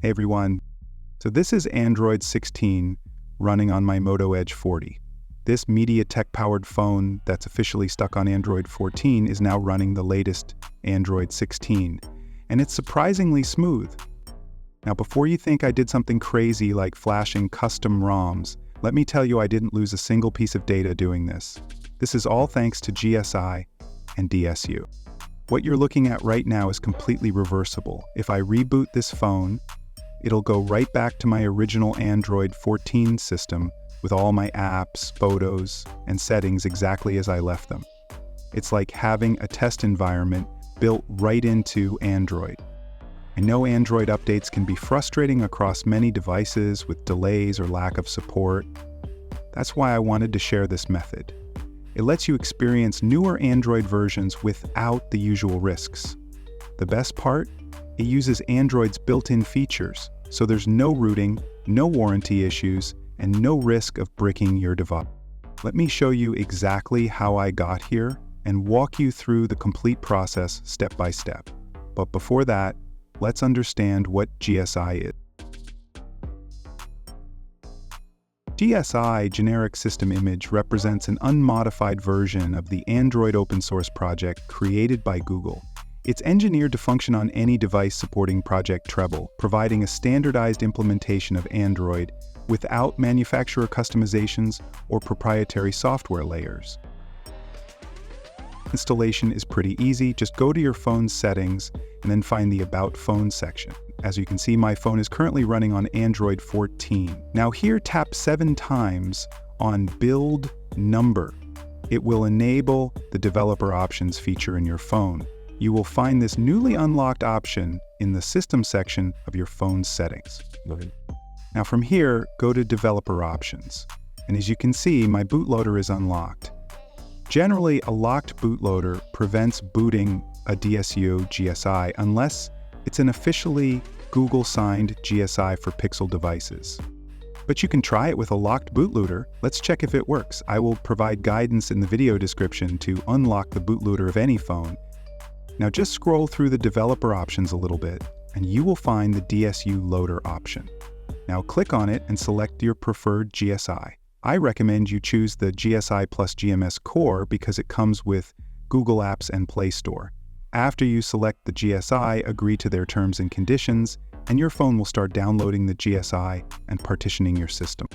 Hey everyone, so this is Android 16 running on my Moto Edge 40. This MediaTek-powered phone that's officially stuck on Android 14 is now running the latest Android 16, and it's surprisingly smooth. Now before you think I did something crazy like flashing custom ROMs, let me tell you I didn't lose a single piece of data doing this. This is all thanks to GSI and DSU. What you're looking at right now is completely reversible. If I reboot this phone, it'll go right back to my original Android 14 system with all my apps, photos, and settings exactly as I left them. It's like having a test environment built right into Android. I know Android updates can be frustrating across many devices with delays or lack of support. That's why I wanted to share this method. It lets you experience newer Android versions without the usual risks. The best part? It uses Android's built-in features, so there's no rooting, no warranty issues, and no risk of bricking your device. Let me show you exactly how I got here and walk you through the complete process step by step. But before that, let's understand what GSI is. GSI, Generic System Image, represents an unmodified version of the Android open source project created by Google. It's engineered to function on any device supporting Project Treble, providing a standardized implementation of Android without manufacturer customizations or proprietary software layers. Installation is pretty easy. Just go to your phone's settings and then find the About Phone section. As you can see, my phone is currently running on Android 14. Now here, tap 7 times on Build Number. It will enable the Developer Options feature in your phone. You will find this newly unlocked option in the System section of your phone's settings. Now from here, go to Developer Options. And as you can see, my bootloader is unlocked. Generally, a locked bootloader prevents booting a DSU GSI unless it's an officially Google-signed GSI for Pixel devices. But you can try it with a locked bootloader. Let's check if it works. I will provide guidance in the video description to unlock the bootloader of any phone. Now just scroll through the developer options a little bit, and you will find the DSU loader option. Now click on it and select your preferred GSI. I recommend you choose the GSI plus GMS Core because it comes with Google Apps and Play Store. After you select the GSI, agree to their terms and conditions, and your phone will start downloading the GSI and partitioning your system.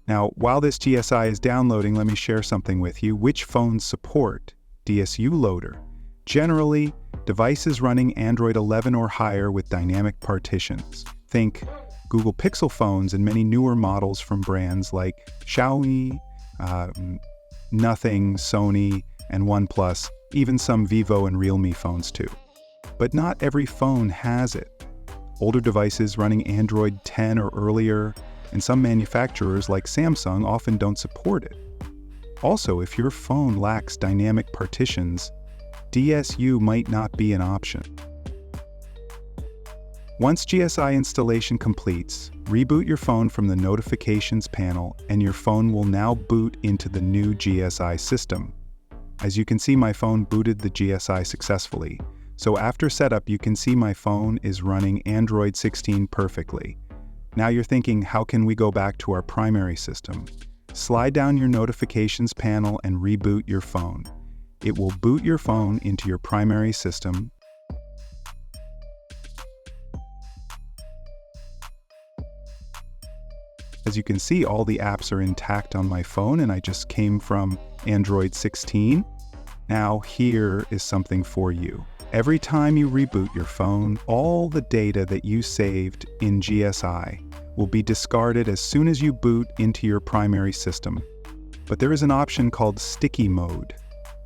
Now, while this GSI is downloading, let me share something with you. Which phones support DSU loader? Generally, devices running Android 11 or higher with Dynamic Partitions. Think Google Pixel phones and many newer models from brands like Xiaomi, Nothing, Sony, and OnePlus, even some Vivo and Realme phones too. But not every phone has it. Older devices running Android 10 or earlier, and some manufacturers like Samsung often don't support it. Also, if your phone lacks Dynamic Partitions, DSU might not be an option. Once GSI installation completes, reboot your phone from the Notifications panel and your phone will now boot into the new GSI system. As you can see, my phone booted the GSI successfully. So after setup, you can see my phone is running Android 16 perfectly. Now you're thinking, how can we go back to our primary system? Slide down your Notifications panel and reboot your phone. It will boot your phone into your primary system. As you can see, all the apps are intact on my phone and I just came from Android 16. Now here is something for you. Every time you reboot your phone, all the data that you saved in GSI will be discarded as soon as you boot into your primary system. But there is an option called Sticky Mode.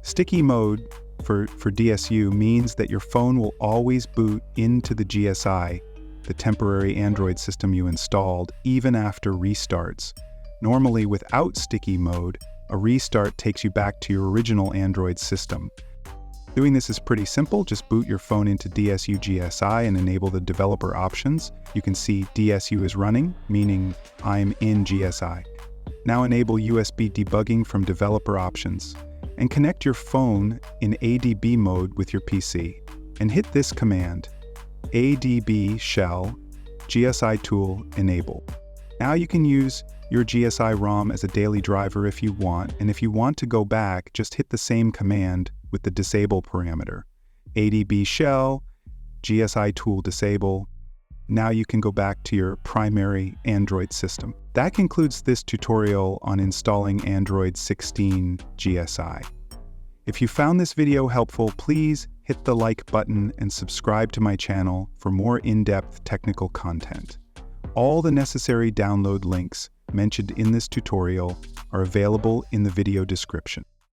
Sticky Mode for DSU means that your phone will always boot into the GSI, the temporary Android system you installed, even after restarts. Normally, without Sticky Mode, a restart takes you back to your original Android system. Doing this is pretty simple. Just boot your phone into DSU GSI and enable the developer options. You can see DSU is running, meaning I'm in GSI. Now enable USB debugging from developer options and connect your phone in ADB mode with your PC and hit this command, ADB shell, GSI tool enable. Now you can use your GSI ROM as a daily driver if you want, and if you want to go back, just hit the same command with the disable parameter. ADB shell, GSI tool disable. Now you can go back to your primary Android system. That concludes this tutorial on installing Android 16 GSI. If you found this video helpful, please hit the like button and subscribe to my channel for more in-depth technical content. All the necessary download links mentioned in this tutorial are available in the video description.